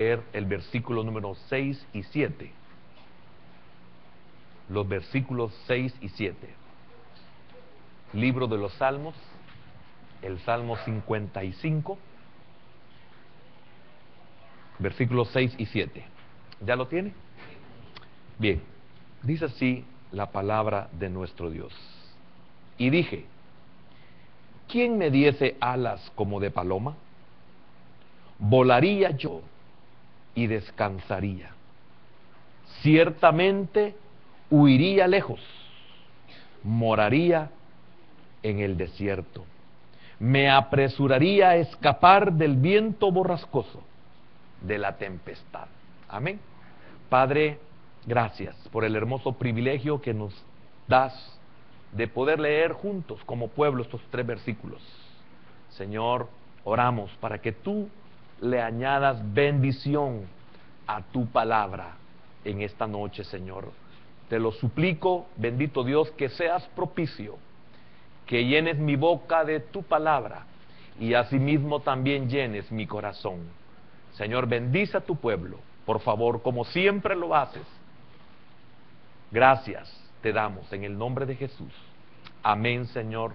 leer el versículo número 6 y 7. Los versículos 6 y 7. Libro de los Salmos, el Salmo 55, versículos 6 y 7. ¿Ya lo tiene? Bien, dice así la palabra de nuestro Dios. Y dije, ¿quién me diese alas como de paloma? Volaría yo y descansaría. Ciertamente huiría lejos, moraría en el desierto. Me apresuraría a escapar del viento borrascoso, de la tempestad. Amén. Padre, gracias por el hermoso privilegio que nos das de poder leer juntos como pueblo estos 3 versículos. Señor, oramos para que tú le añadas bendición a tu palabra en esta noche, Señor. Te lo suplico, bendito Dios, que seas propicio, que llenes mi boca de tu palabra y asimismo también llenes mi corazón. Señor, bendice a tu pueblo, por favor, como siempre lo haces. Gracias te damos en el nombre de Jesús. Amén, Señor,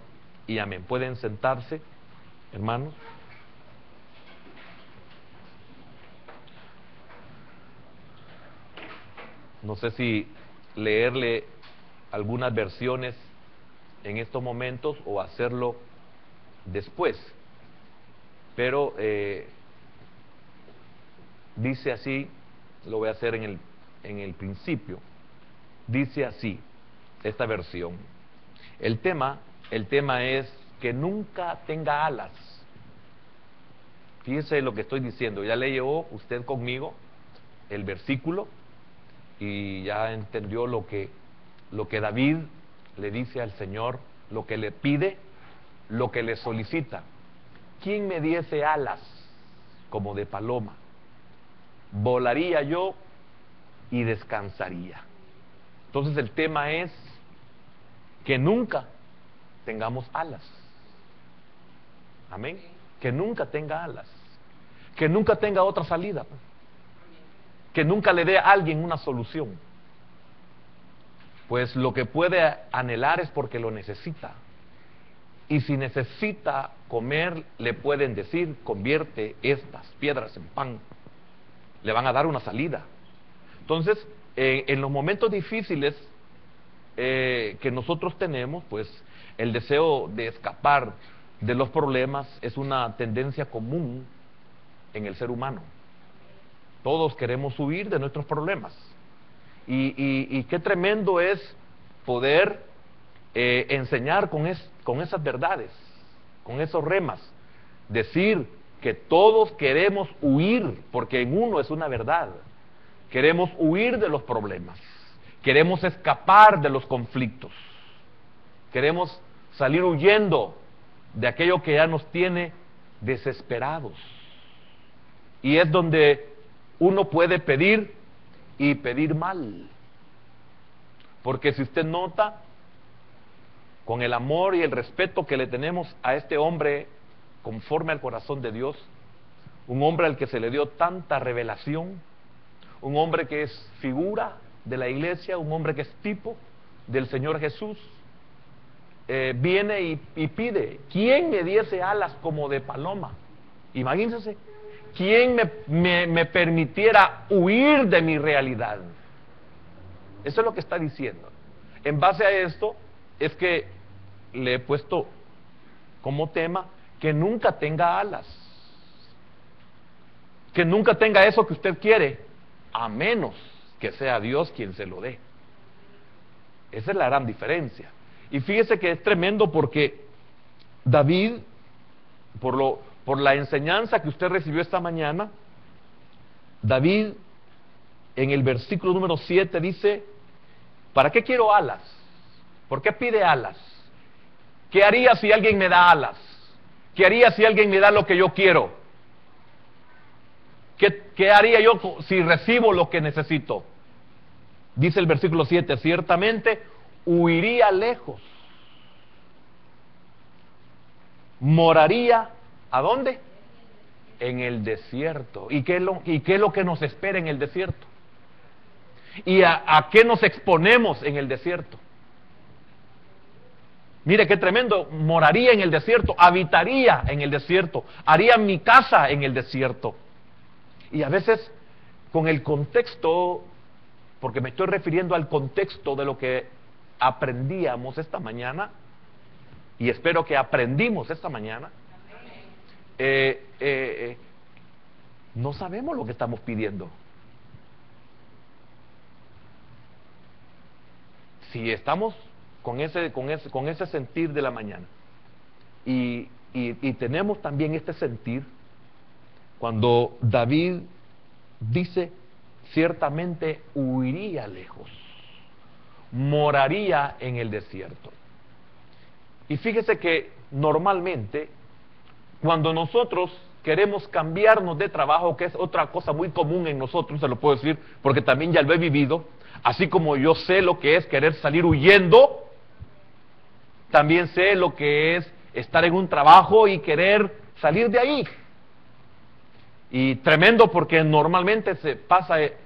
y amén. ¿Pueden sentarse, hermanos? No sé si leerle algunas versiones en estos momentos o hacerlo después, pero dice así, lo voy a hacer en el principio. Dice así esta versión. El tema es que nunca tenga alas. Fíjese lo que estoy diciendo. Ya leyó usted conmigo el versículo y ya entendió lo que David le dice al Señor, lo que le pide, lo que le solicita. ¿Quién me diese alas como de paloma? Volaría yo y descansaría. Entonces el tema es que nunca tengamos alas. Amén. Que nunca tenga alas. Que nunca tenga otra salida. Que nunca le dé a alguien una solución. Pues lo que puede anhelar es porque lo necesita. Y si necesita comer, le pueden decir, convierte estas piedras en pan. Le van a dar una salida. Entonces, en los momentos difíciles que nosotros tenemos, pues el deseo de escapar de los problemas es una tendencia común en el ser humano. Todos queremos huir de nuestros problemas. Y qué tremendo es poder enseñar con esas verdades, con esos remas. Decir que todos queremos huir, porque en uno es una verdad. Queremos huir de los problemas. Queremos escapar de los conflictos. Queremos salir huyendo de aquello que ya nos tiene desesperados. Y es donde uno puede pedir y pedir mal. Porque si usted nota, con el amor y el respeto que le tenemos a este hombre conforme al corazón de Dios, un hombre al que se le dio tanta revelación, un hombre que es figura de la iglesia, un hombre que es tipo del Señor Jesús, viene y pide, ¿quién me diese alas como de paloma? Imagínense, ¿quién me permitiera huir de mi realidad? Eso es lo que está diciendo. En base a esto es que le he puesto como tema que nunca tenga alas, que nunca tenga eso que usted quiere, a menos que sea Dios quien se lo dé. Esa es la gran diferencia. Y fíjese que es tremendo porque David, por la enseñanza que usted recibió esta mañana, David en el versículo número 7 dice, ¿para qué quiero alas? ¿Por qué pide alas? ¿Qué haría si alguien me da alas? ¿Qué haría si alguien me da lo que yo quiero? ¿Qué haría yo si recibo lo que necesito? Dice el versículo 7, ciertamente huiría lejos. Moraría, ¿a dónde? en el desierto. ¿Y qué es lo que nos espera en el desierto? ¿Y a qué nos exponemos en el desierto? Mire qué tremendo, moraría en el desierto, habitaría en el desierto, haría mi casa en el desierto. Y a veces con el contexto, porque me estoy refiriendo al contexto de lo que aprendíamos esta mañana, y espero que aprendimos esta mañana, no sabemos lo que estamos pidiendo. Si estamos con ese sentir de la mañana y tenemos también este sentir cuando David dice, ciertamente huiría lejos, moraría en el desierto. Y fíjese que normalmente cuando nosotros queremos cambiarnos de trabajo, que es otra cosa muy común en nosotros, se lo puedo decir porque también ya lo he vivido, así como yo sé lo que es querer salir huyendo, también sé lo que es estar en un trabajo y querer salir de ahí. Y tremendo porque normalmente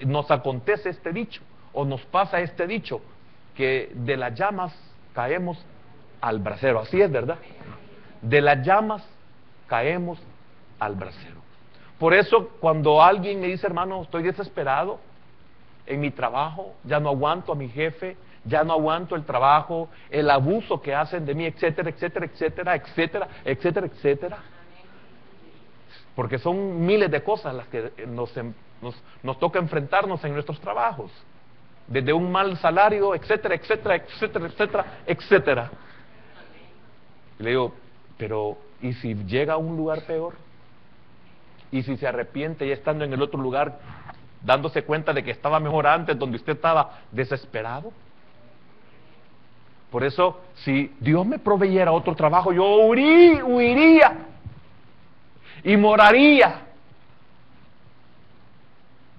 nos acontece este dicho, o nos pasa este dicho, que de las llamas caemos al brasero. Así es, ¿verdad? De las llamas caemos al brasero. Por eso cuando alguien me dice, hermano, estoy desesperado en mi trabajo, ya no aguanto a mi jefe, ya no aguanto el trabajo, el abuso que hacen de mí, etcétera, etcétera, etcétera, etcétera, etcétera, etcétera. Porque son miles de cosas las que nos toca enfrentarnos en nuestros trabajos. Desde un mal salario, etcétera, etcétera, etcétera, etcétera, etcétera. Y le digo, pero ¿y si llega a un lugar peor? ¿Y si se arrepiente ya estando en el otro lugar, dándose cuenta de que estaba mejor antes, donde usted estaba desesperado? Por eso, si Dios me proveyera otro trabajo, yo huiría y moraría.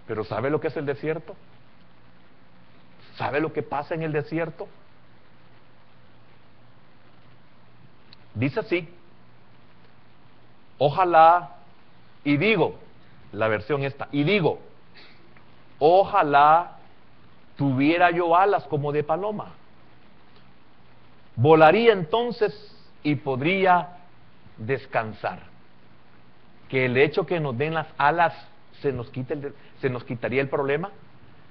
Pero ¿sabe lo que es el desierto? ¿Sabe lo que pasa en el desierto? Dice así, ojalá, y digo, la versión esta, y digo, ojalá tuviera yo alas como de paloma. Volaría entonces y podría descansar. Que el hecho que nos den las alas se nos quitaría el problema.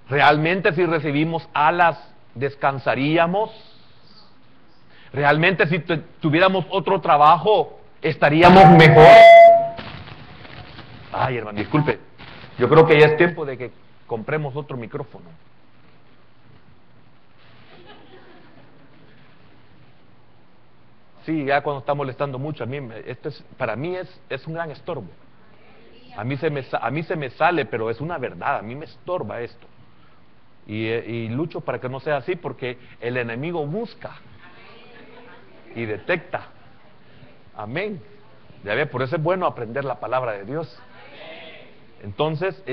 ¿Realmente si recibimos alas descansaríamos? ¿Realmente si tuviéramos otro trabajo estaríamos mejor? Ay, hermano, disculpe. Yo creo que ya es tiempo de que compremos otro micrófono. Sí, ya cuando está molestando mucho, para mí es un gran estorbo. A mí se me sale, pero es una verdad, a mí me estorba esto. Y lucho para que no sea así, porque el enemigo busca y detecta. Amén. Ya ve, por eso es bueno aprender la palabra de Dios. Entonces,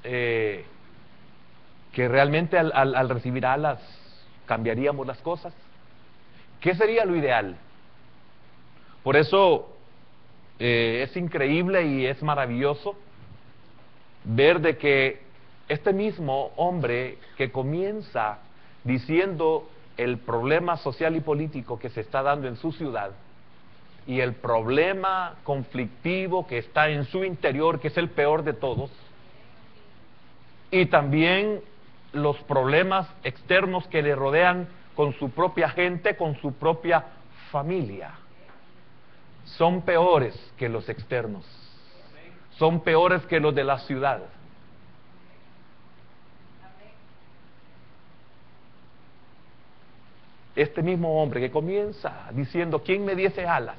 que realmente al recibir alas cambiaríamos las cosas. ¿Qué sería lo ideal? Por eso es increíble y es maravilloso ver de que este mismo hombre que comienza diciendo el problema social y político que se está dando en su ciudad y el problema conflictivo que está en su interior, que es el peor de todos, y también los problemas externos que le rodean con su propia gente, con su propia familia, son peores que los externos, son peores que los de la ciudad. Este mismo hombre que comienza diciendo, ¿quién me diese alas?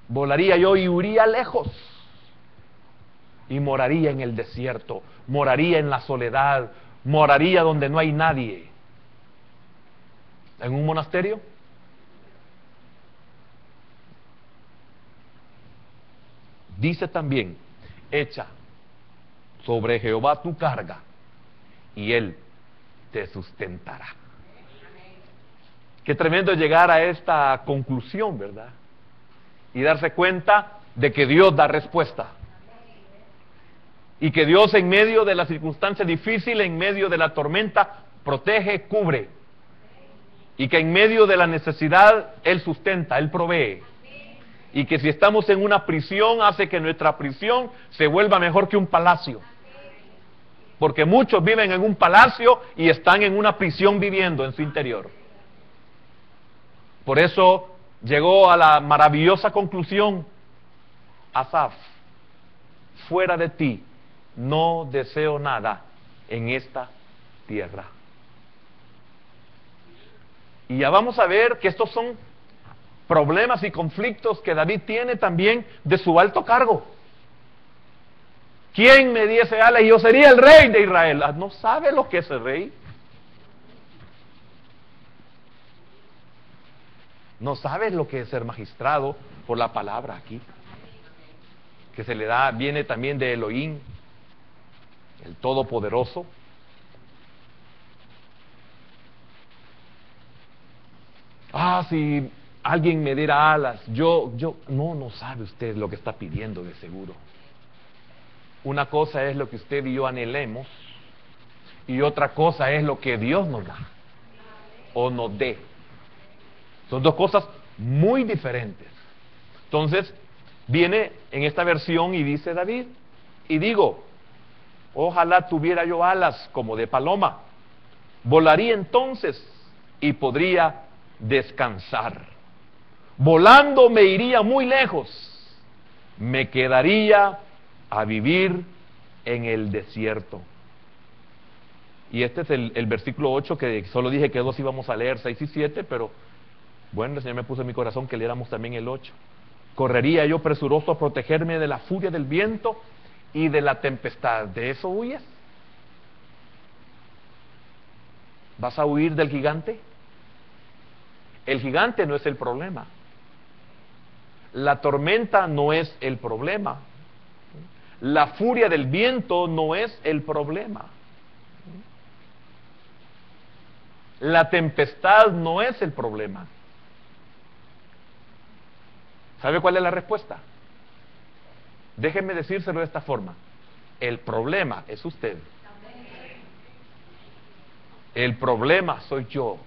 Volaría yo y huiría lejos y moraría en el desierto, moraría en la soledad, moraría donde no hay nadie. ¿En un monasterio? Dice también, echa sobre Jehová tu carga y Él te sustentará. Qué tremendo llegar a esta conclusión, ¿verdad? Y darse cuenta de que Dios da respuesta. Y que Dios en medio de la circunstancia difícil, en medio de la tormenta, protege, cubre. Y que en medio de la necesidad, Él sustenta, Él provee. Y que si estamos en una prisión, hace que nuestra prisión se vuelva mejor que un palacio. Porque muchos viven en un palacio y están en una prisión viviendo en su interior. Por eso llegó a la maravillosa conclusión, Asaf: fuera de ti no deseo nada en esta tierra. Y ya vamos a ver que estos son problemas y conflictos que David tiene también de su alto cargo. ¿Quién me diese alas y yo sería el rey de Israel? ¿No sabe lo que es el rey? ¿No sabes lo que es ser magistrado por la palabra aquí? Que se le da, viene también de Elohim, el Todopoderoso. Si alguien me diera alas, no sabe usted lo que está pidiendo de seguro. Una cosa es lo que usted y yo anhelemos, y otra cosa es lo que Dios nos da, o nos dé. Son dos cosas muy diferentes. Entonces, viene en esta versión y dice David, y digo, ojalá tuviera yo alas como de paloma, volaría entonces y podría descansar. Volando me iría muy lejos, me quedaría a vivir en el desierto. Y este es el versículo 8, que solo dije que 2 íbamos a leer, 6 y 7, pero bueno, el Señor me puso en mi corazón que leéramos también el 8. Correría yo presuroso a protegerme de la furia del viento y de la tempestad. ¿De eso huyes? ¿Vas a huir del gigante? El gigante no es el problema. La tormenta no es el problema. La furia del viento no es el problema. La tempestad no es el problema. ¿Sabe cuál es la respuesta? Déjenme decírselo de esta forma. El problema es usted. El problema soy yo.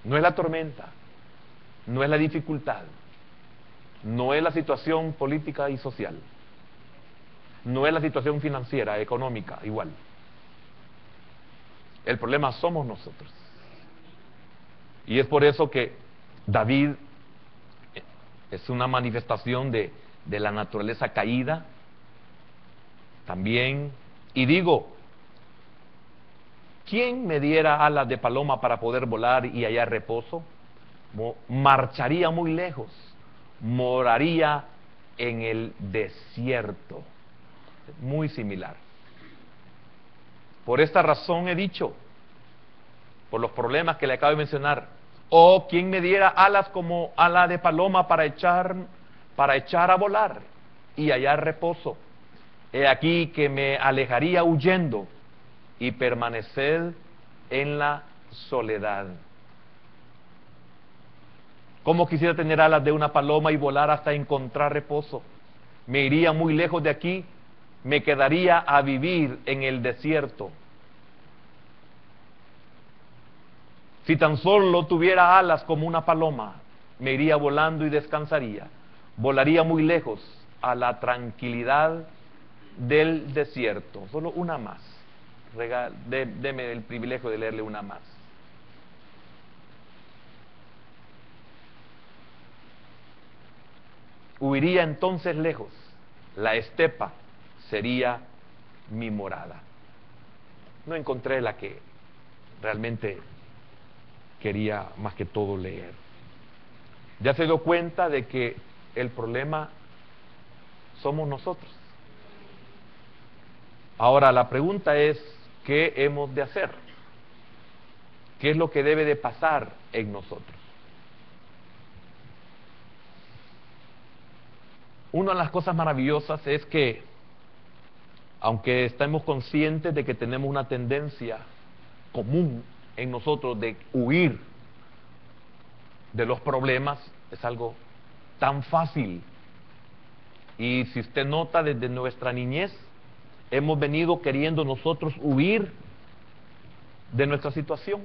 No es la tormenta, no es la dificultad, no es la situación política y social, no es la situación financiera, económica, igual. El problema somos nosotros. Y es por eso que David es una manifestación de la naturaleza caída también. Y digo, ¿quién me diera alas de paloma para poder volar y hallar reposo? Marcharía muy lejos, moraría en el desierto. Muy similar. Por esta razón he dicho, por los problemas que le acabo de mencionar, ¿quién me diera alas como ala de paloma para echar a volar y hallar reposo? He aquí que me alejaría huyendo y permanecer en la soledad. ¿Cómo quisiera tener alas de una paloma y volar hasta encontrar reposo? Me iría muy lejos de aquí, me quedaría a vivir en el desierto. Si tan solo tuviera alas como una paloma, me iría volando y descansaría. Volaría muy lejos a la tranquilidad del desierto. Solo una más. Deme el privilegio de leerle una más. Huiría entonces lejos, la estepa sería mi morada. No encontré la que realmente quería más que todo leer. Ya se dio cuenta de que el problema somos nosotros. Ahora la pregunta es, ¿qué hemos de hacer? ¿Qué es lo que debe de pasar en nosotros? Una de las cosas maravillosas es que, aunque estemos conscientes de que tenemos una tendencia común en nosotros de huir de los problemas, es algo tan fácil. Y si usted nota, desde nuestra niñez hemos venido queriendo nosotros huir de nuestra situación.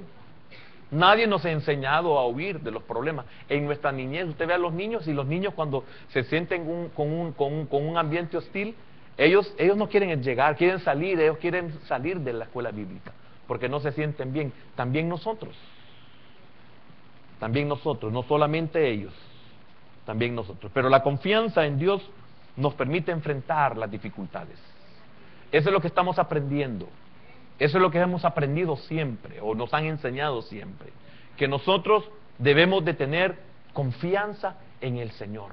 Nadie nos ha enseñado a huir de los problemas. En nuestra niñez, usted ve a los niños, y los niños cuando se sienten con un ambiente hostil, ellos no quieren llegar, quieren salir, ellos quieren salir de la escuela bíblica, porque no se sienten bien. También nosotros, no solamente ellos, también nosotros. Pero la confianza en Dios nos permite enfrentar las dificultades. Eso es lo que estamos aprendiendo. Eso es lo que hemos aprendido siempre, o nos han enseñado siempre, que nosotros debemos de tener confianza en el Señor.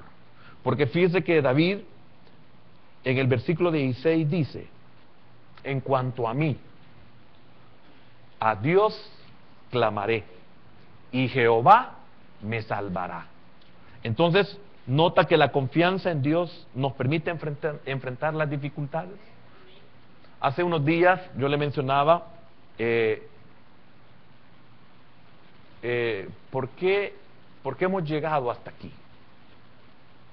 Porque fíjese que David, en el versículo 16 dice: en cuanto a mí, a Dios clamaré, y Jehová me salvará. Entonces, nota que la confianza en Dios nos permite enfrentar las dificultades. Hace unos días yo le mencionaba ¿por qué hemos llegado hasta aquí?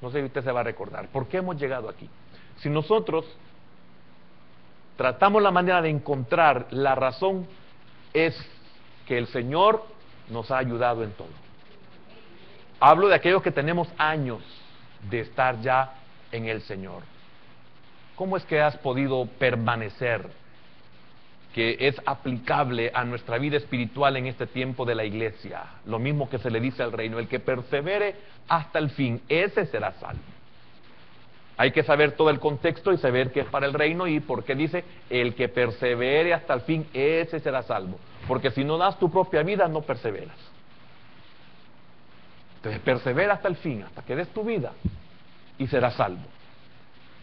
No sé si usted se va a recordar. ¿Por qué hemos llegado aquí? Si nosotros tratamos la manera de encontrar la razón, es que el Señor nos ha ayudado en todo. Hablo de aquellos que tenemos años de estar ya en el Señor. ¿Cómo es que has podido permanecer? Que es aplicable a nuestra vida espiritual en este tiempo de la iglesia. Lo mismo que se le dice al reino: el que persevere hasta el fin, ese será salvo. Hay que saber todo el contexto y saber qué es para el reino y por qué dice: el que persevere hasta el fin, ese será salvo. Porque si no das tu propia vida, no perseveras. Entonces persevera hasta el fin, hasta que des tu vida, y serás salvo.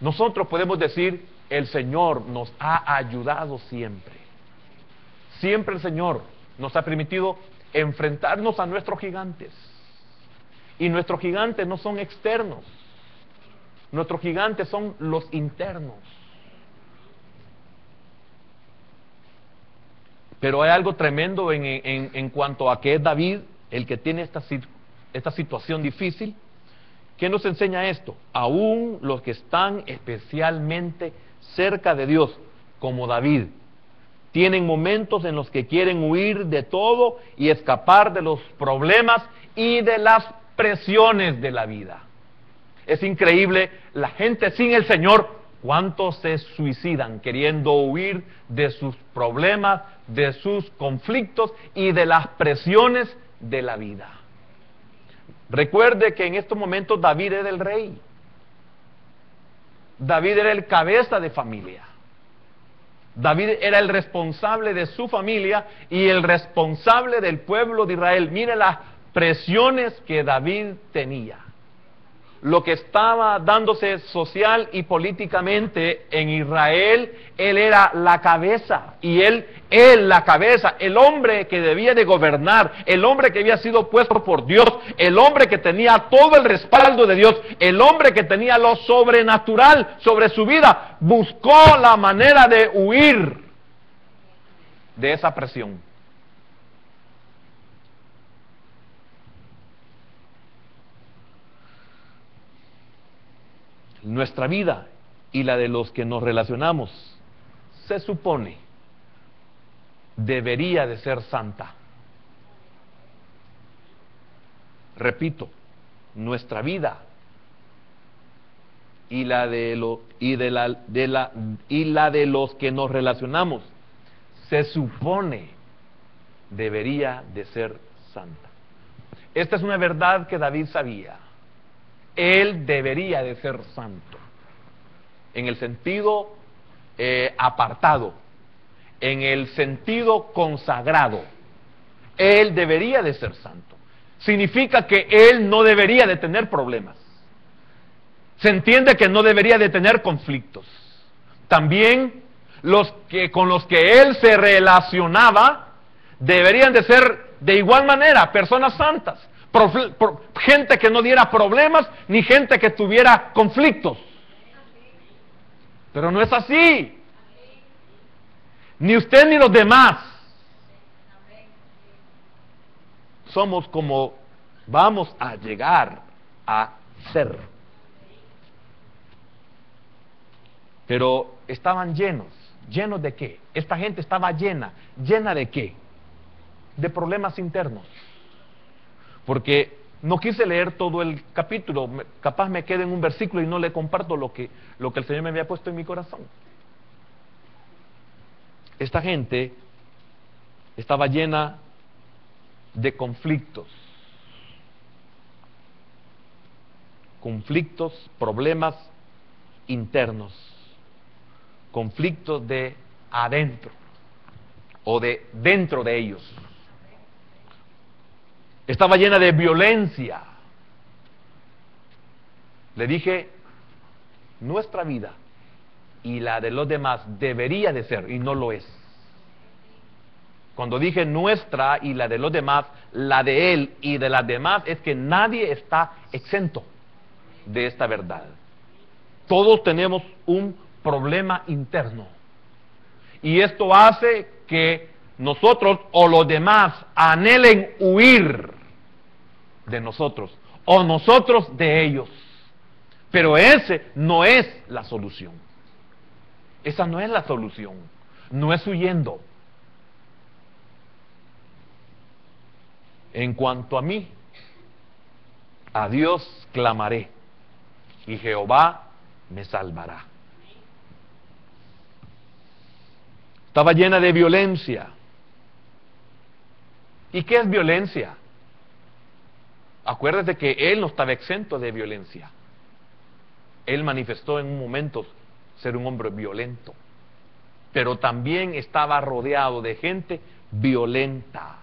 Nosotros podemos decir: el Señor nos ha ayudado siempre. Siempre el Señor nos ha permitido enfrentarnos a nuestros gigantes. Y nuestros gigantes no son externos. Nuestros gigantes son los internos. Pero hay algo tremendo en cuanto a que es David el que tiene esta situación difícil. ¿Qué nos enseña esto? Aún los que están especialmente cerca de Dios, como David, tienen momentos en los que quieren huir de todo y escapar de los problemas y de las presiones de la vida. Es increíble, la gente sin el Señor, cuántos se suicidan queriendo huir de sus problemas, de sus conflictos y de las presiones de la vida. Recuerde que en estos momentos David era el rey. David era el cabeza de familia. David era el responsable de su familia y el responsable del pueblo de Israel. Mire las presiones que David tenía. Lo que estaba dándose social y políticamente en Israel, él era la cabeza, y él la cabeza, el hombre que debía de gobernar, el hombre que había sido puesto por Dios, el hombre que tenía todo el respaldo de Dios, el hombre que tenía lo sobrenatural sobre su vida, buscó la manera de huir de esa presión. Nuestra vida y la de los que nos relacionamos, se supone, debería de ser santa. Repito, nuestra vida y la de los que nos relacionamos, se supone, debería de ser santa. Esta es una verdad que David sabía. Él debería de ser santo, en el sentido apartado, en el sentido consagrado. Él debería de ser santo. Significa que él no debería de tener problemas. Se entiende que no debería de tener conflictos. También con los que él se relacionaba deberían de ser de igual manera personas santas. Gente que no diera problemas, ni gente que tuviera conflictos. Pero no es así. Ni usted ni los demás. Somos como vamos a llegar a ser. Pero estaban llenos. ¿Llenos de qué? Esta gente estaba llena. ¿Llena de qué? De problemas internos. Porque no quise leer todo el capítulo, capaz me quede en un versículo y no le comparto lo que el Señor me había puesto en mi corazón. Esta gente estaba llena de conflictos, problemas internos, conflictos de adentro o de dentro de ellos. Estaba llena de violencia. Le dije, nuestra vida y la de los demás debería de ser, y no lo es. Cuando dije nuestra y la de los demás, la de él y de las demás, es que nadie está exento de esta verdad. Todos tenemos un problema interno. Y esto hace que nosotros o los demás anhelen huir de nosotros, o nosotros de ellos. Pero ese no es la solución. Esa no es la solución. No es huyendo. En cuanto a mí, a Dios clamaré, y Jehová me salvará. Estaba llena de violencia. ¿Y qué es violencia? Acuérdate que él no estaba exento de violencia. Él manifestó en un momento ser un hombre violento, pero también estaba rodeado de gente violenta.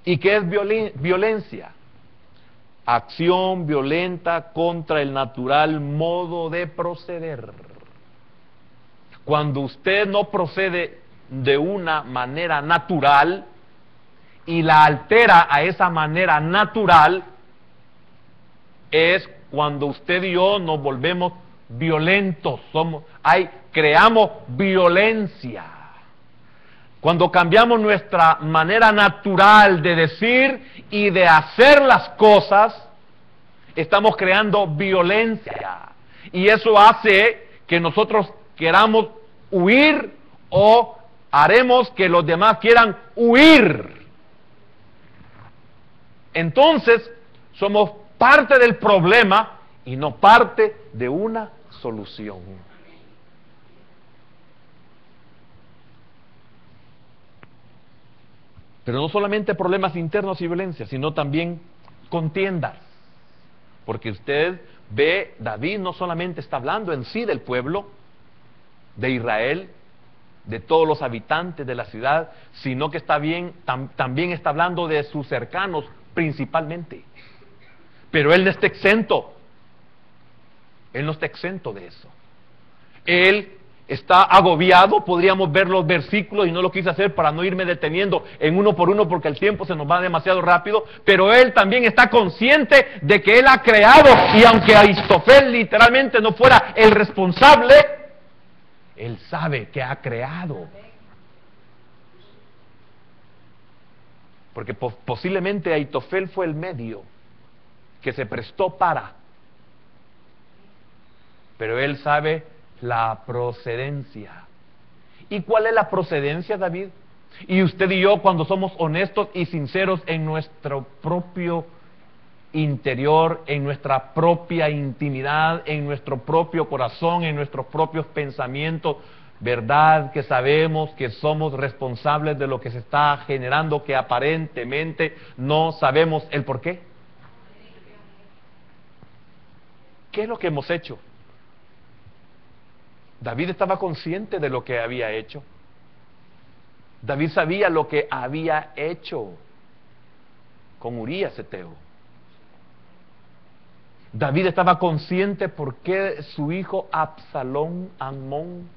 ¿Y qué es violencia? Acción violenta contra el natural modo de proceder. Cuando usted no procede de una manera natural y la altera a esa manera natural, es cuando usted y yo nos volvemos violentos, creamos violencia. Cuando cambiamos nuestra manera natural de decir y de hacer las cosas, estamos creando violencia. Y eso hace que nosotros queramos huir o haremos que los demás quieran huir. Entonces, somos parte del problema y no parte de una solución. Pero no solamente problemas internos y violencia, sino también contiendas. Porque usted ve, David no solamente está hablando en sí del pueblo de Israel, de todos los habitantes de la ciudad, sino que también está hablando de sus cercanos principalmente. Pero él no está exento. Él no está exento de eso. Él está agobiado, podríamos ver los versículos y no lo quise hacer para no irme deteniendo en uno por uno porque el tiempo se nos va demasiado rápido, pero él también está consciente de que él ha creado, y aunque Ahitofel literalmente no fuera el responsable, él sabe que ha creado. Porque posiblemente Ahitofel fue el medio que se prestó para, pero él sabe la procedencia. ¿Y cuál es la procedencia, David? Y usted y yo, cuando somos honestos y sinceros en nuestro propio interior, en nuestra propia intimidad, en nuestro propio corazón, en nuestros propios pensamientos, ¿verdad que sabemos que somos responsables de lo que se está generando, que aparentemente no sabemos el por qué? ¿Qué es lo que hemos hecho? David estaba consciente de lo que había hecho. David sabía lo que había hecho con Urías Eteo. David estaba consciente por qué su hijo Absalón, Amnón,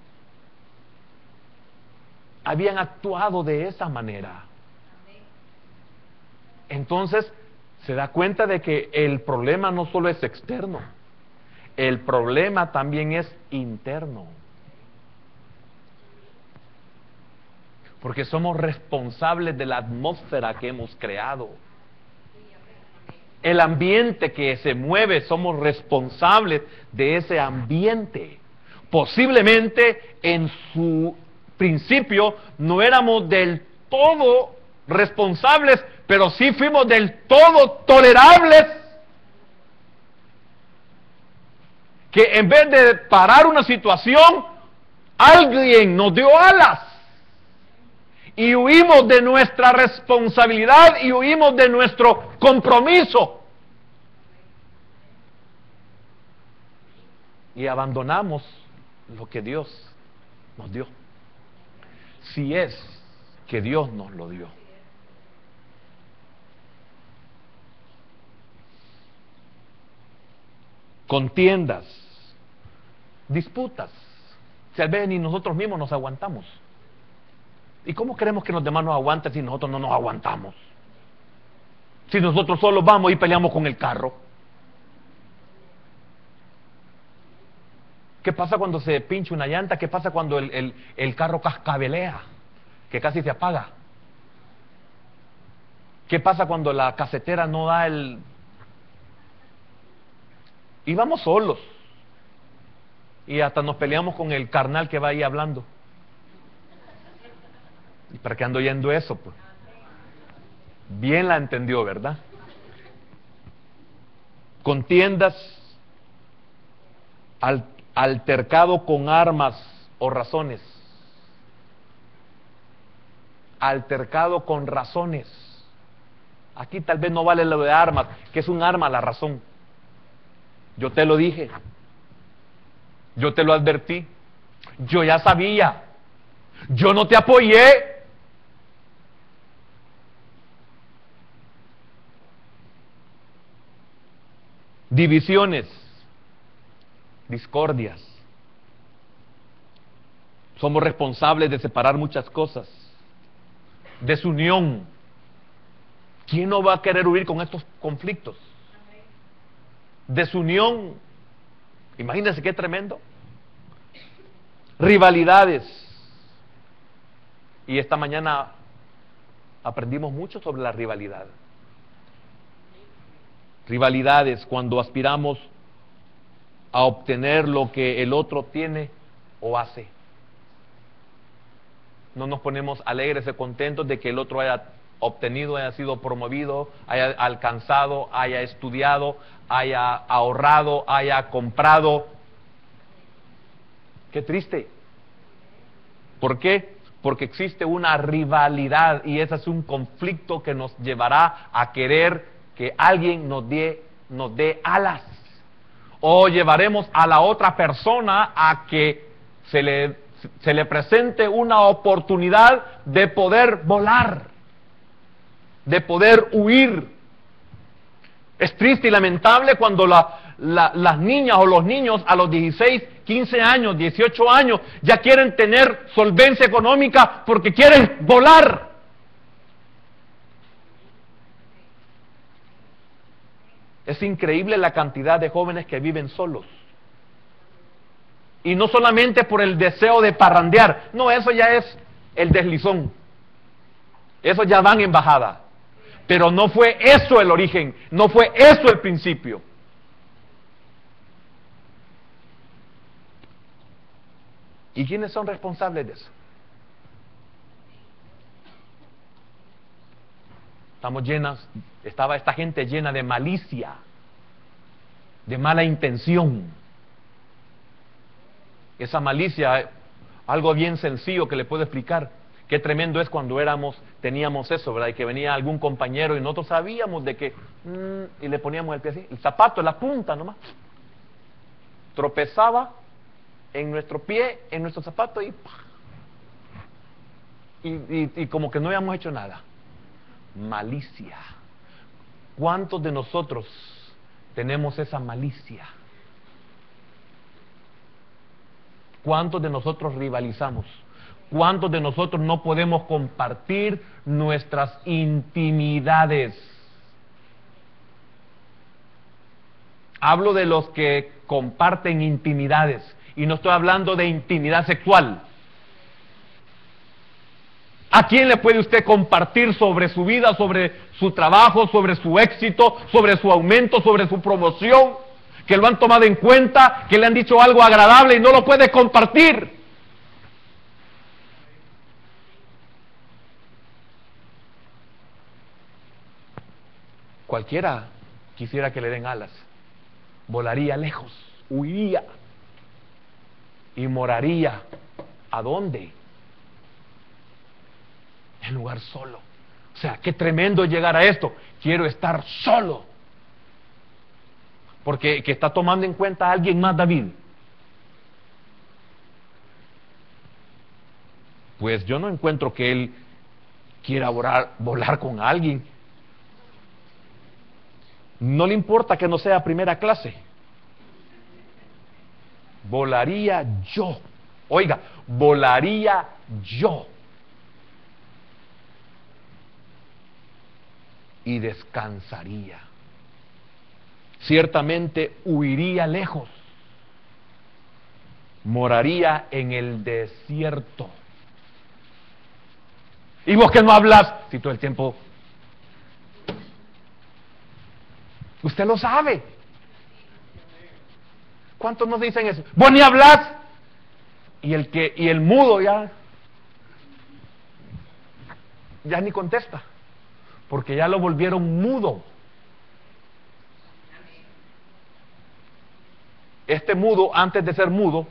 habían actuado de esa manera. Entonces se da cuenta de que el problema no solo es externo, el problema también es interno. Porque somos responsables de la atmósfera que hemos creado. El ambiente que se mueve, somos responsables de ese ambiente. Posiblemente en su principio no éramos del todo responsables, pero sí fuimos del todo tolerables. Que en vez de parar una situación, alguien nos dio alas. Y huimos de nuestra responsabilidad y huimos de nuestro compromiso. Y abandonamos lo que Dios nos dio. Si es que Dios nos lo dio. Contiendas, disputas. Si al veces ni nosotros mismos nos aguantamos. ¿Y cómo queremos que los demás nos aguanten si nosotros no nos aguantamos? Si nosotros solo vamos y peleamos con el carro. ¿Qué pasa cuando se pincha una llanta? ¿Qué pasa cuando el carro cascabelea? Que casi se apaga. ¿Qué pasa cuando la casetera no da el...? Y vamos solos. Y hasta nos peleamos con el carnal que va ahí hablando. ¿Y para qué ando oyendo eso? Pues bien la entendió, ¿verdad? Contiendas, altercado con armas o razones. Altercado con razones. Aquí tal vez no vale lo de armas, que es un arma la razón. Yo te lo dije. Yo te lo advertí. Yo ya sabía. Yo no te apoyé. Divisiones, discordias. Somos responsables de separar muchas cosas. Desunión. ¿Quién no va a querer huir con estos conflictos? Desunión. Imagínense qué tremendo. Rivalidades. Y esta mañana aprendimos mucho sobre la rivalidad. Rivalidades, cuando aspiramos a obtener lo que el otro tiene o hace. No nos ponemos alegres y contentos de que el otro haya obtenido, haya sido promovido, haya alcanzado, haya estudiado, haya ahorrado, haya comprado. Qué triste. ¿Por qué? Porque existe una rivalidad y ese es un conflicto que nos llevará a querer que alguien nos dé alas. O llevaremos a la otra persona a que se le presente una oportunidad de poder volar, de poder huir. Es triste y lamentable cuando las niñas o los niños a los 16, 15 años, 18 años ya quieren tener solvencia económica porque quieren volar. Es increíble la cantidad de jóvenes que viven solos. Y no solamente por el deseo de parrandear. No, eso ya es el deslizón. Eso ya van en bajada. Pero no fue eso el origen. No fue eso el principio. ¿Y quiénes son responsables de eso? Estaba esta gente llena de malicia, de mala intención. Esa malicia, algo bien sencillo que le puedo explicar. Qué tremendo es cuando teníamos eso, ¿verdad? Y que venía algún compañero y nosotros sabíamos de que, y le poníamos el pie así, el zapato en la punta nomás. Tropezaba en nuestro pie, en nuestro zapato y como que no habíamos hecho nada. Malicia. ¿Cuántos de nosotros tenemos esa malicia? ¿Cuántos de nosotros rivalizamos? ¿Cuántos de nosotros no podemos compartir nuestras intimidades? Hablo de los que comparten intimidades y no estoy hablando de intimidad sexual. ¿A quién le puede usted compartir sobre su vida, sobre su trabajo, sobre su éxito, sobre su aumento, sobre su promoción? Que lo han tomado en cuenta, que le han dicho algo agradable y no lo puede compartir. Cualquiera quisiera que le den alas, volaría lejos, huiría y moraría. ¿A dónde? En lugar solo. O sea, qué tremendo llegar a esto. Quiero estar solo. Porque que está tomando en cuenta a alguien más, David. Pues yo no encuentro que él quiera volar con alguien. No le importa que no sea primera clase. Volaría yo. Oiga, volaría yo. Y descansaría. Ciertamente huiría lejos. Moraría en el desierto. ¿Y vos que no hablas? Si todo el tiempo... Usted lo sabe. ¿Cuántos nos dicen eso? Vos ni hablas. Y el mudo ya ni contesta. Porque ya lo volvieron mudo. Este mudo, antes de ser mudo,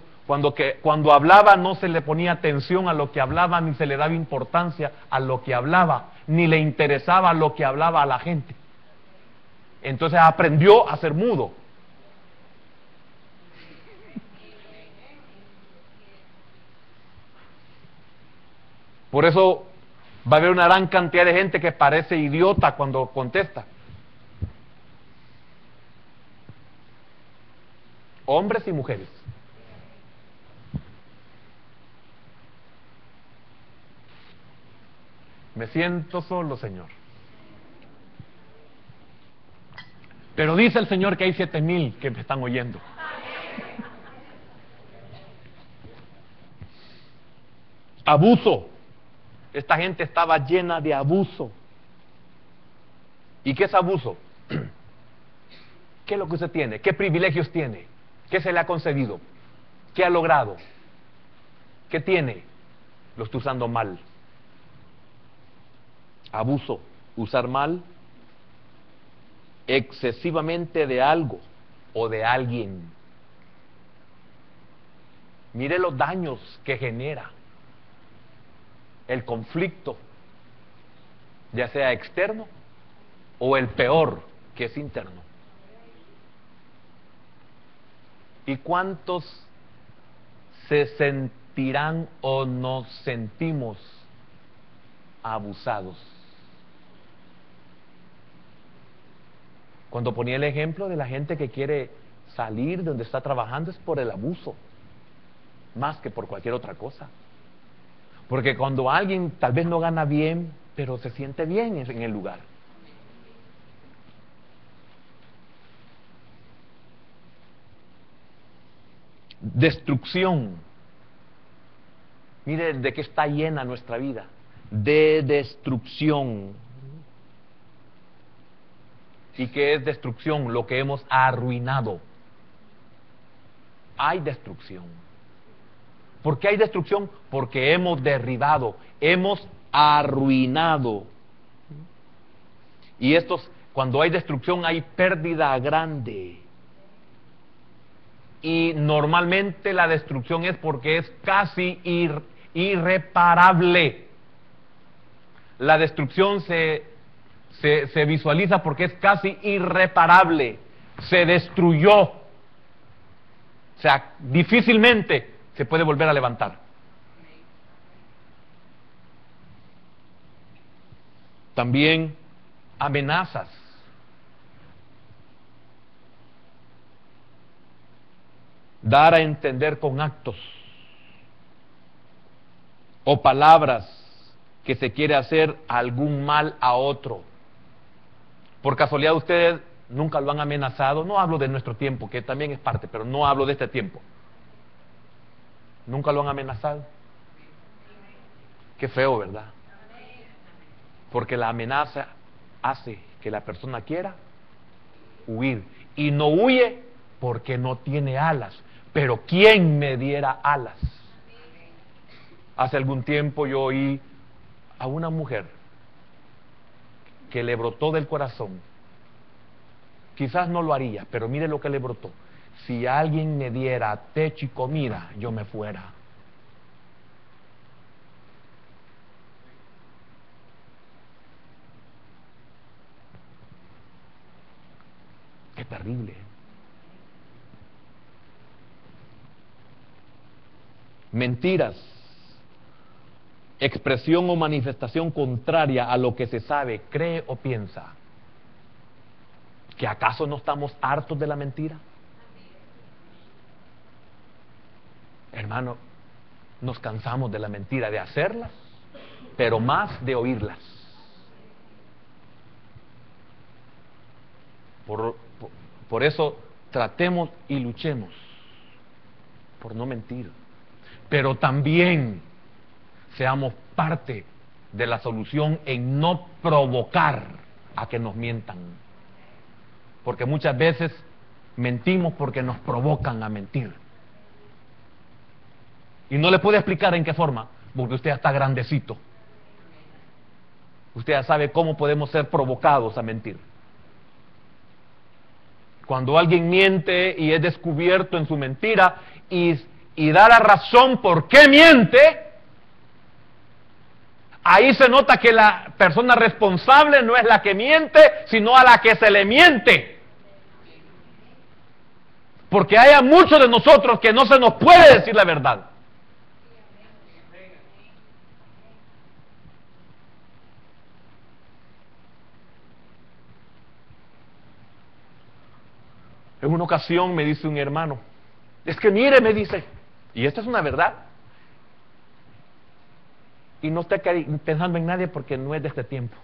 cuando hablaba no se le ponía atención a lo que hablaba, ni se le daba importancia a lo que hablaba, ni le interesaba lo que hablaba a la gente. Entonces aprendió a ser mudo. Por eso va a haber una gran cantidad de gente que parece idiota cuando contesta. Hombres y mujeres. Me siento solo, Señor. Pero dice el Señor que hay 7,000 que me están oyendo. Abuso. Esta gente estaba llena de abuso. ¿Y qué es abuso? ¿Qué es lo que usted tiene? ¿Qué privilegios tiene? ¿Qué se le ha concedido? ¿Qué ha logrado? ¿Qué tiene? Lo está usando mal. Abuso, usar mal excesivamente de algo o de alguien. Mire los daños que genera el conflicto, ya sea externo o el peor, que es interno. ¿Y cuántos se sentirán o nos sentimos abusados? Cuando ponía el ejemplo de la gente que quiere salir de donde está trabajando es por el abuso, más que por cualquier otra cosa. Porque cuando alguien tal vez no gana bien, pero se siente bien en el lugar. Destrucción. Mire de qué está llena nuestra vida. De destrucción. ¿Y qué es destrucción? Lo que hemos arruinado. Hay destrucción. ¿Por qué hay destrucción? Porque hemos derribado, hemos arruinado. Y cuando hay destrucción hay pérdida grande. Y normalmente la destrucción es porque es casi irreparable. La destrucción se visualiza porque es casi irreparable. Se destruyó. O sea, difícilmente se puede volver a levantar. También amenazas. Dar a entender con actos o palabras que se quiere hacer algún mal a otro. Por casualidad ustedes nunca lo han amenazado. No hablo de nuestro tiempo, que también es parte, pero no hablo de este tiempo. ¿Nunca lo han amenazado? Qué feo, ¿verdad? Porque la amenaza hace que la persona quiera huir. Y no huye porque no tiene alas. Pero ¿quién me diera alas? Hace algún tiempo yo oí a una mujer que le brotó del corazón. Quizás no lo haría, pero mire lo que le brotó. Si alguien me diera techo y comida, yo me fuera. Qué terrible. Mentiras, expresión o manifestación contraria a lo que se sabe, cree o piensa. ¿Que acaso no estamos hartos de la mentira? Hermano, nos cansamos de la mentira, de hacerlas, pero más de oírlas. Por eso tratemos y luchemos por no mentir. Pero también seamos parte de la solución en no provocar a que nos mientan. Porque muchas veces mentimos porque nos provocan a mentir. Y no le puedo explicar en qué forma, porque usted ya está grandecito. Usted ya sabe cómo podemos ser provocados a mentir. Cuando alguien miente y es descubierto en su mentira y da la razón por qué miente, ahí se nota que la persona responsable no es la que miente, sino a la que se le miente. Porque hay a muchos de nosotros que no se nos puede decir la verdad. En una ocasión me dice un hermano, es que mire, me dice, y esta es una verdad, y no esté pensando en nadie porque no es de este tiempo.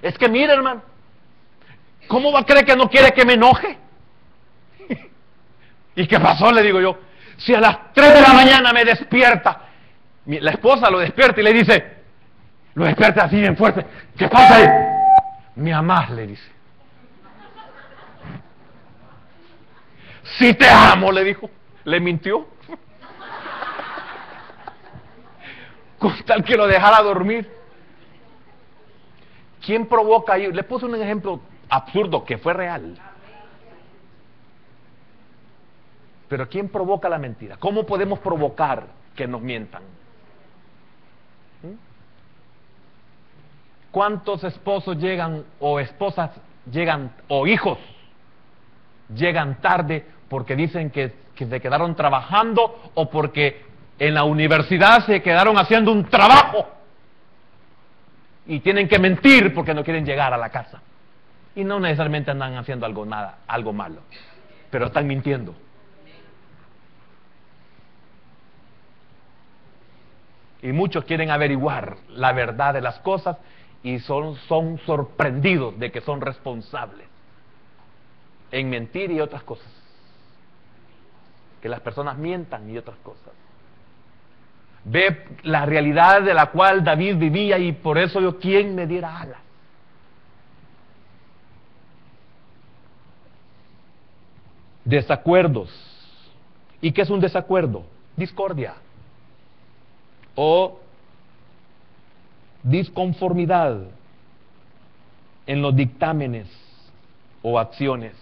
Es que mire, hermano, ¿cómo va a creer que no quiere que me enoje? ¿Y qué pasó? Le digo yo, si a las 3 de la mañana me despierta, la esposa lo despierta y le dice, lo despierta así bien fuerte, ¿qué pasa ahí? Me amás, le dice. Si te amo, le dijo. Le mintió. Con tal que lo dejara dormir. ¿Quién provoca ahí? Le puse un ejemplo absurdo que fue real. Pero ¿quién provoca la mentira? ¿Cómo podemos provocar que nos mientan? ¿Cuántos esposos llegan o esposas llegan o hijos llegan tarde porque dicen que se quedaron trabajando o porque en la universidad se quedaron haciendo un trabajo y tienen que mentir porque no quieren llegar a la casa? Y no necesariamente andan haciendo algo malo, pero están mintiendo. Y muchos quieren averiguar la verdad de las cosas y son sorprendidos de que son responsables en mentir y otras cosas. Que las personas mientan y otras cosas. Ve la realidad de la cual David vivía y por eso yo, ¿quién me diera alas? Desacuerdos. ¿Y qué es un desacuerdo? Discordia o disconformidad en los dictámenes o acciones.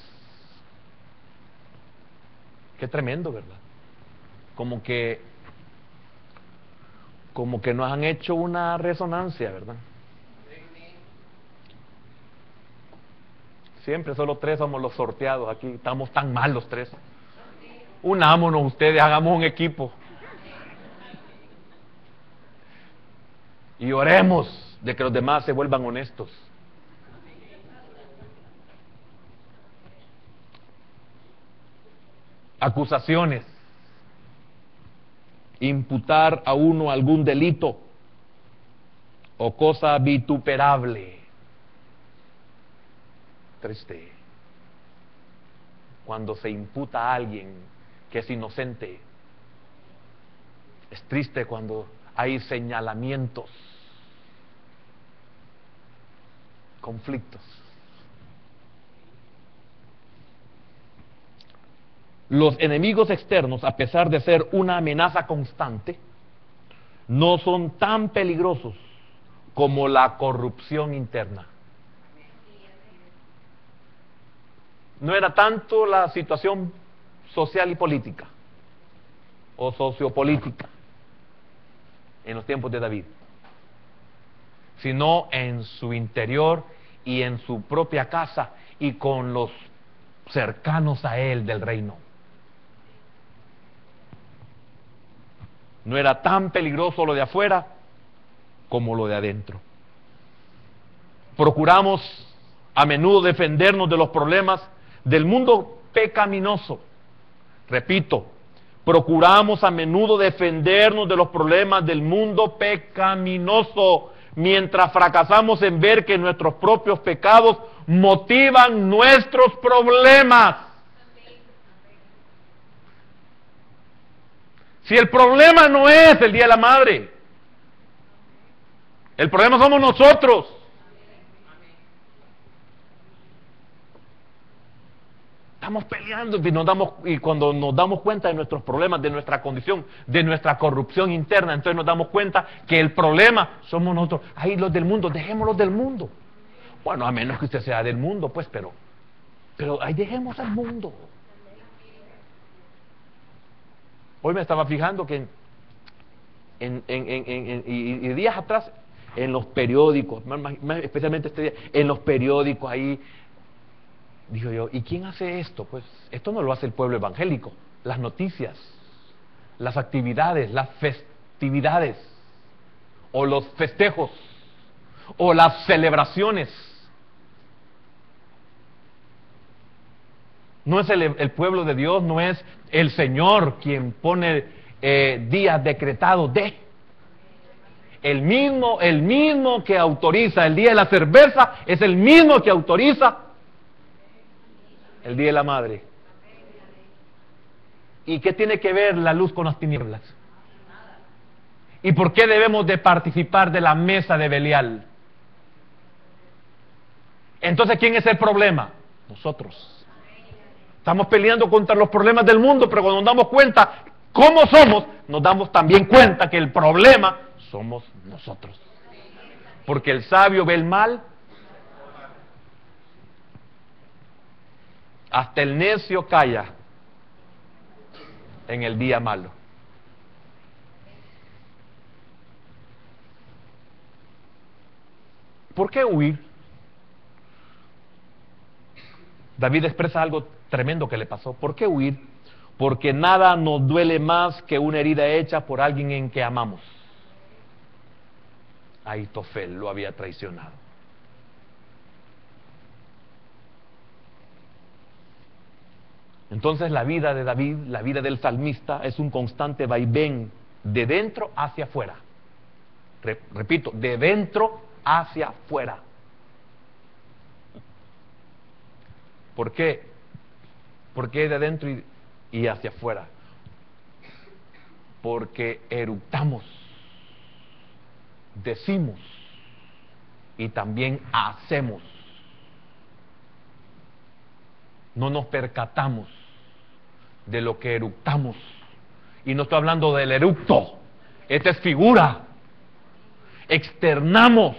Qué tremendo, ¿verdad? Como que nos han hecho una resonancia, ¿verdad? Siempre solo 3 somos los sorteados aquí. Estamos tan mal los 3. Unámonos ustedes, hagamos un equipo. Y oremos de que los demás se vuelvan honestos. Acusaciones. Imputar a uno algún delito o cosa vituperable. Triste. Cuando se imputa a alguien que es inocente. Es triste cuando hay señalamientos conflictos. Los enemigos externos, a pesar de ser una amenaza constante, no son tan peligrosos como la corrupción interna. No era tanto la situación social y política o sociopolítica en los tiempos de David, sino en su interior y en su propia casa y con los cercanos a él del reino. No era tan peligroso lo de afuera como lo de adentro. Procuramos a menudo defendernos de los problemas del mundo pecaminoso. Repito, procuramos a menudo defendernos de los problemas del mundo pecaminoso, mientras fracasamos en ver que nuestros propios pecados motivan nuestros problemas. Si el problema no es el Día de la Madre, el problema somos nosotros. Estamos peleando y cuando nos damos cuenta de nuestros problemas, de nuestra condición, de nuestra corrupción interna, entonces nos damos cuenta que el problema somos nosotros. Ahí los del mundo, dejémoslos del mundo. Bueno, a menos que usted sea del mundo, pues, pero ahí dejemos al mundo. Hoy me estaba fijando que y días atrás, en los periódicos, especialmente este día, en los periódicos ahí, digo yo, ¿y quién hace esto? Pues esto no lo hace el pueblo evangélico. Las noticias, las actividades, las festividades, o los festejos, o las celebraciones. No es el pueblo de Dios, no es el Señor quien pone días decretados de. El mismo que autoriza el día de la cerveza es el mismo que autoriza el Día de la Madre. ¿Y qué tiene que ver la luz con las tinieblas? ¿Y por qué debemos de participar de la mesa de Belial? Entonces, ¿quién es el problema? Nosotros. Estamos peleando contra los problemas del mundo, pero cuando nos damos cuenta cómo somos, nos damos también cuenta que el problema somos nosotros. Porque el sabio ve el mal, hasta el necio calla en el día malo. ¿Por qué huir? David expresa algo tremendo que le pasó. ¿Por qué huir? Porque nada nos duele más que una herida hecha por alguien en que amamos. Ahitofel lo había traicionado. Entonces la vida de David, la vida del salmista, es un constante vaivén de dentro hacia afuera. Repito, de dentro hacia afuera. ¿Por qué? ¿Por qué de dentro y hacia afuera? Porque eructamos, decimos y también hacemos. No nos percatamos de lo que eructamos. Y no estoy hablando del eructo, esta es figura. Externamos,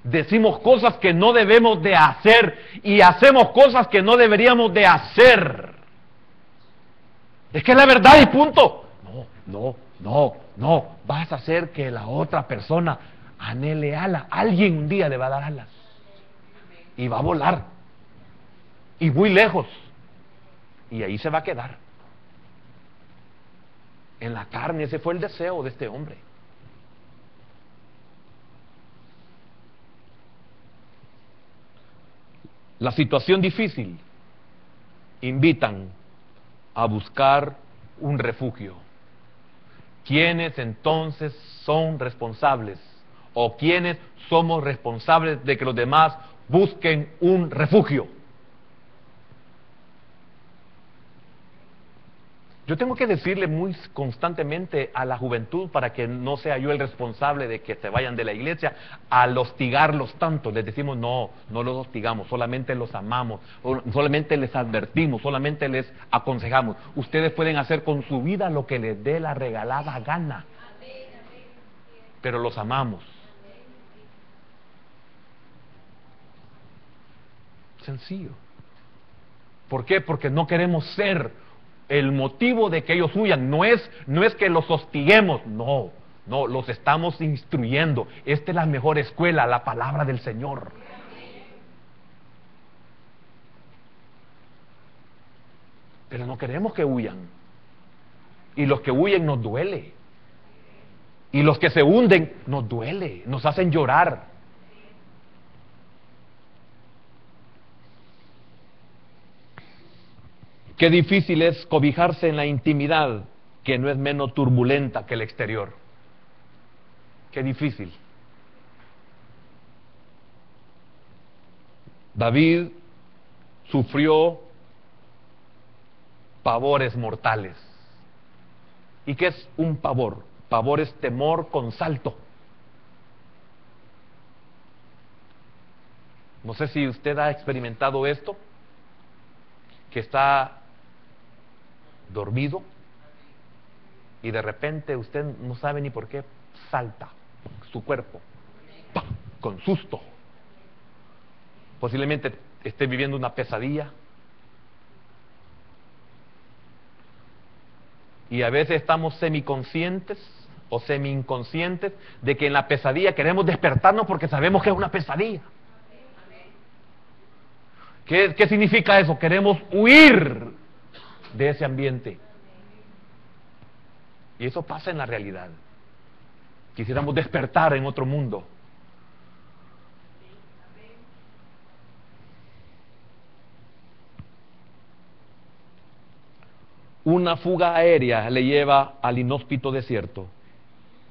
decimos cosas que no debemos de hacer y hacemos cosas que no deberíamos de hacer. Es que es la verdad y punto. No, vas a hacer que la otra persona anhele alas. Alguien un día le va a dar alas y va a volar y muy lejos y ahí se va a quedar. En la carne, ese fue el deseo de este hombre. La situación difícil invitan a buscar un refugio. ¿Quiénes entonces son responsables? ¿O quiénes somos responsables de que los demás busquen un refugio? Yo tengo que decirle muy constantemente a la juventud, para que no sea yo el responsable de que se vayan de la iglesia, al hostigarlos tanto. Les decimos, no los hostigamos, solamente los amamos, solamente les advertimos, solamente les aconsejamos. Ustedes pueden hacer con su vida lo que les dé la regalada gana, pero los amamos. Sencillo. ¿Por qué? Porque no queremos ser el motivo de que ellos huyan. No es que los hostiguemos, no, los estamos instruyendo. Esta es la mejor escuela, la palabra del Señor. Pero no queremos que huyan. Y los que huyen nos duele. Y los que se hunden nos duele, nos hacen llorar. Qué difícil es cobijarse en la intimidad, que no es menos turbulenta que el exterior. Qué difícil. David sufrió pavores mortales. ¿Y qué es un pavor? Pavor es temor con salto. No sé si usted ha experimentado esto, que está dormido y de repente usted no sabe ni por qué salta su cuerpo, ¡pah!, con susto. Posiblemente esté viviendo una pesadilla. Y a veces estamos semiconscientes o semi-inconscientes de que en la pesadilla queremos despertarnos porque sabemos que es una pesadilla. ¿Qué significa eso? Queremos huir de ese ambiente. Y eso pasa en la realidad. Quisiéramos despertar en otro mundo. Una fuga aérea le lleva al inhóspito desierto,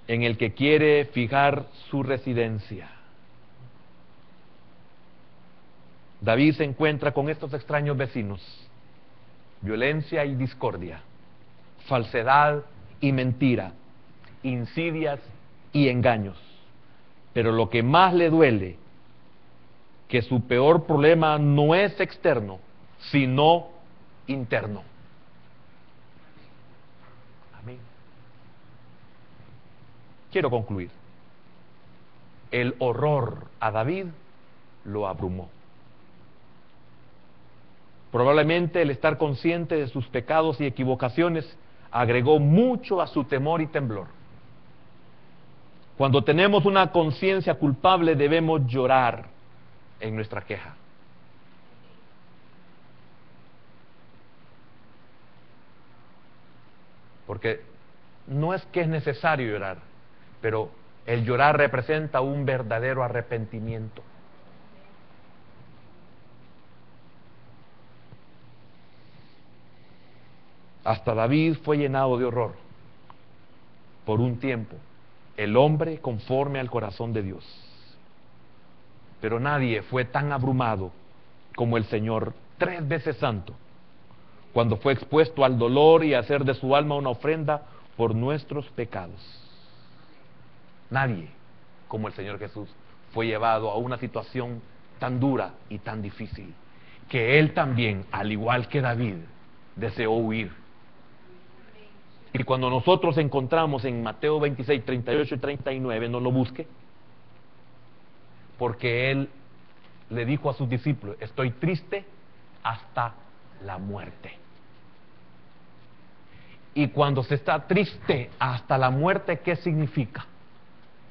en el que quiere fijar su residencia. David se encuentra con estos extraños vecinos: violencia y discordia, falsedad y mentira, insidias y engaños. Pero lo que más le duele, que su peor problema no es externo, sino interno. Amén. Quiero concluir. El horror a David lo abrumó. Probablemente el estar consciente de sus pecados y equivocaciones agregó mucho a su temor y temblor. Cuando tenemos una conciencia culpable, debemos llorar en nuestra queja. Porque no es que es necesario llorar, pero el llorar representa un verdadero arrepentimiento. Hasta David fue llenado de horror por un tiempo, el hombre conforme al corazón de Dios. Pero nadie fue tan abrumado como el Señor, 3 veces santo, cuando fue expuesto al dolor y a hacer de su alma una ofrenda por nuestros pecados. Nadie como el Señor Jesús fue llevado a una situación tan dura y tan difícil, que Él también, al igual que David, deseó huir. Y cuando nosotros encontramos en Mateo 26, 38 y 39, no lo busque, porque Él le dijo a sus discípulos: estoy triste hasta la muerte. Y cuando se está triste hasta la muerte, ¿qué significa?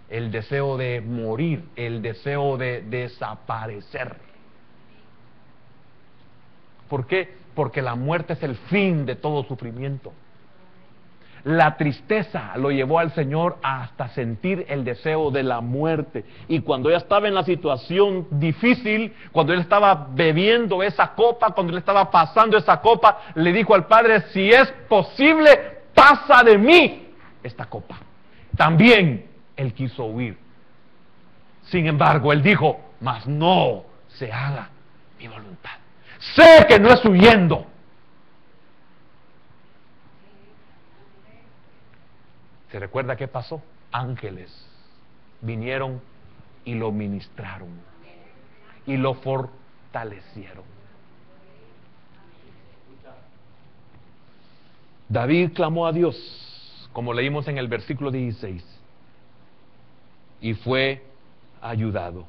El deseo de morir, el deseo de desaparecer. ¿Por qué? Porque la muerte es el fin de todo sufrimiento. La tristeza lo llevó al Señor hasta sentir el deseo de la muerte. Y cuando Él estaba en la situación difícil, cuando Él estaba bebiendo esa copa, cuando Él estaba pasando esa copa, le dijo al Padre: si es posible, pasa de mí esta copa. También Él quiso huir. Sin embargo, Él dijo: mas no se haga mi voluntad. Sé que no es huyendo, ¿Se recuerda qué pasó? Ángeles vinieron y lo ministraron y lo fortalecieron. David clamó a Dios, como leímos en el versículo 16, y fue ayudado.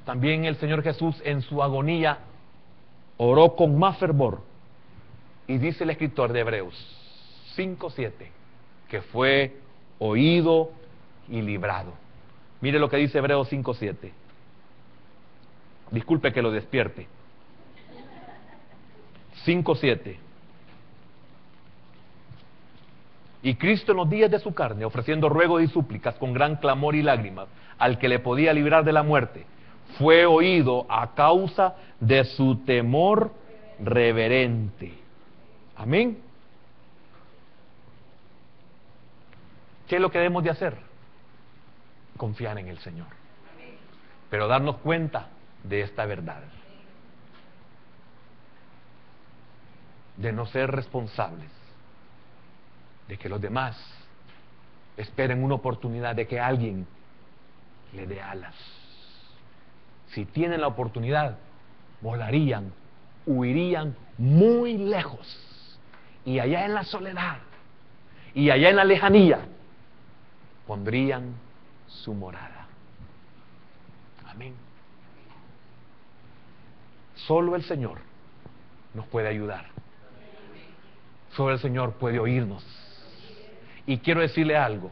También el Señor Jesús en su agonía oró con más fervor, y dice el escritor de Hebreos 5:7 que fue oído y librado. Mire lo que dice Hebreos 5:7. Disculpe que lo despierte. 5:7. Y Cristo en los días de su carne, ofreciendo ruegos y súplicas con gran clamor y lágrimas al que le podía librar de la muerte, fue oído a causa de su temor reverente. Amén. ¿Qué es lo que debemos de hacer? Confiar en el Señor, pero darnos cuenta de esta verdad, de no ser responsables de que los demás esperen una oportunidad de que alguien le dé alas. Si tienen la oportunidad, volarían, huirían muy lejos, y allá en la soledad y allá en la lejanía pondrían su morada. Amén. Solo el Señor nos puede ayudar. Solo el Señor puede oírnos. Y quiero decirle algo.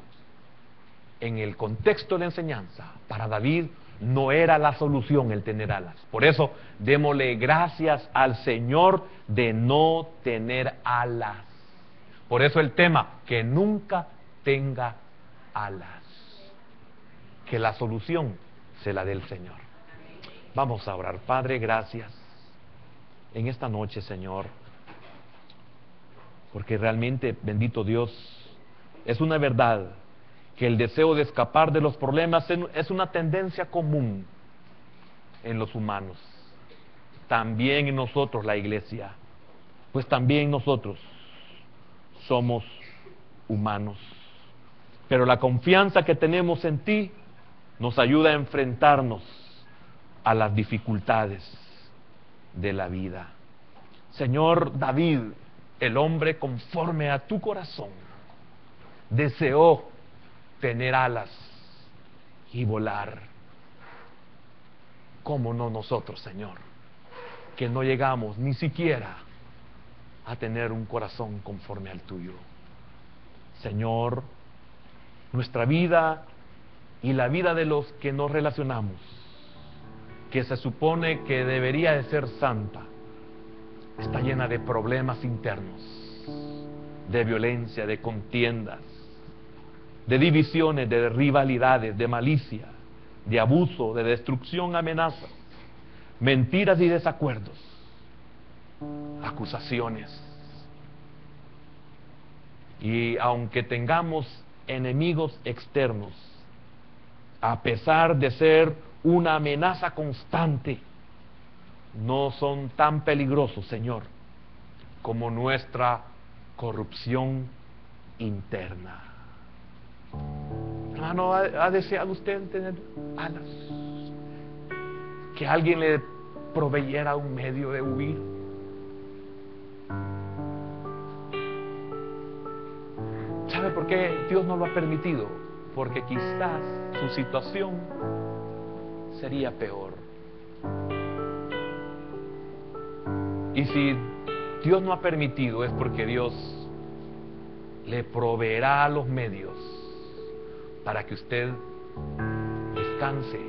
En el contexto de la enseñanza, para David no era la solución el tener alas. Por eso, démosle gracias al Señor de no tener alas. Por eso el tema, que nunca tenga alas. Que la solución se la dé el Señor. Vamos a orar. Padre, gracias en esta noche, Señor, porque realmente, bendito Dios, es una verdad que el deseo de escapar de los problemas es una tendencia común en los humanos, también en nosotros, la iglesia, pues también nosotros somos humanos, pero la confianza que tenemos en ti nos ayuda a enfrentarnos a las dificultades de la vida. Señor, David, el hombre conforme a tu corazón, deseó tener alas y volar. ¿Cómo no nosotros, Señor, que no llegamos ni siquiera a tener un corazón conforme al tuyo? Señor, nuestra vida y la vida de los que nos relacionamos, que se supone que debería de ser santa, está llena de problemas internos, de violencia, de contiendas, de divisiones, de rivalidades, de malicia, de abuso, de destrucción, amenazas, mentiras y desacuerdos, acusaciones. Y aunque tengamos enemigos externos, a pesar de ser una amenaza constante, no son tan peligrosos, Señor, como nuestra corrupción interna. Hermano, ¿ha deseado usted tener alas? Que alguien le proveyera un medio de huir. ¿Sabe por qué Dios no lo ha permitido? Porque quizás su situación sería peor. Y si Dios no ha permitido, es porque Dios le proveerá los medios para que usted descanse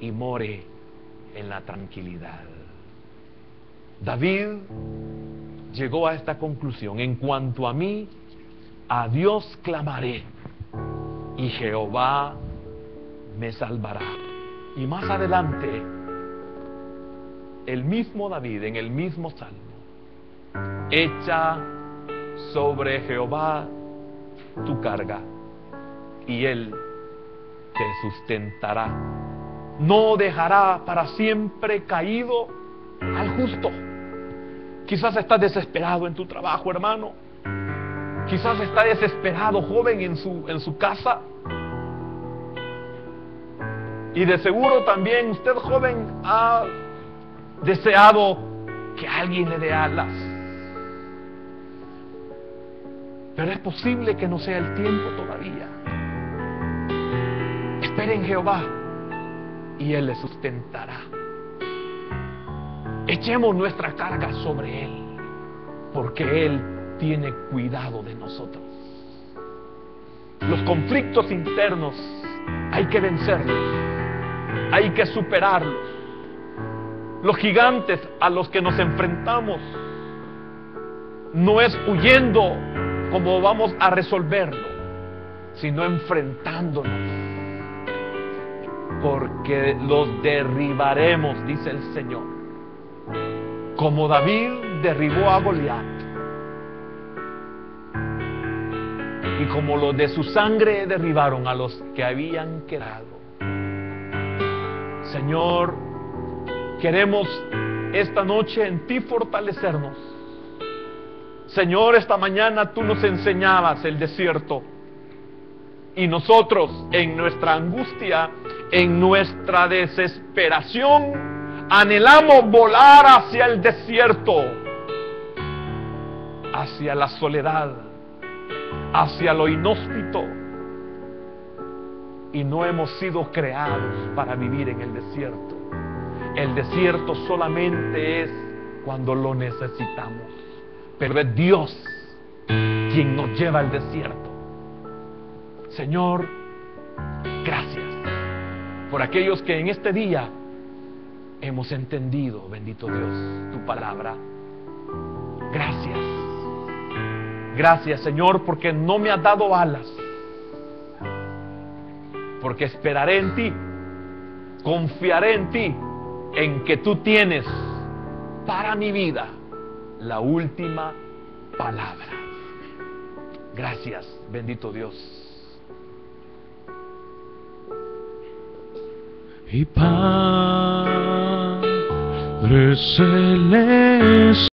y more en la tranquilidad. David llegó a esta conclusión: en cuanto a mí, a Dios clamaré y Jehová me salvará. Y más adelante, el mismo David, en el mismo salmo: echa sobre Jehová tu carga y Él te sustentará. No dejará para siempre caído al justo. Quizás estás desesperado en tu trabajo, hermano. Quizás está desesperado, joven, en su casa. Y de seguro también usted, joven, ha deseado que alguien le dé alas. Pero es posible que no sea el tiempo todavía. Espere en Jehová y Él le sustentará. Echemos nuestra carga sobre Él, porque Él tiene cuidado de nosotros. Los conflictos internos hay que vencerlos, hay que superarlos. Los gigantes a los que nos enfrentamos no es huyendo como vamos a resolverlo, sino enfrentándonos, porque los derribaremos, dice el Señor, como David derribó a Goliat, y como los de su sangre derribaron a los que habían quedado. Señor, queremos esta noche en ti fortalecernos. Señor, esta mañana tú nos enseñabas el desierto, y nosotros en nuestra angustia, en nuestra desesperación, anhelamos volar hacia el desierto, hacia la soledad, hacia lo inhóspito, y no hemos sido creados para vivir en el desierto. El desierto solamente es cuando lo necesitamos, pero es Dios quien nos lleva al desierto. Señor, gracias por aquellos que en este día hemos entendido, bendito Dios, tu palabra. Gracias. Gracias, Señor, porque no me has dado alas, porque esperaré en ti, confiaré en ti, en que tú tienes para mi vida la última palabra. Gracias, bendito Dios. Y Padre Celeste,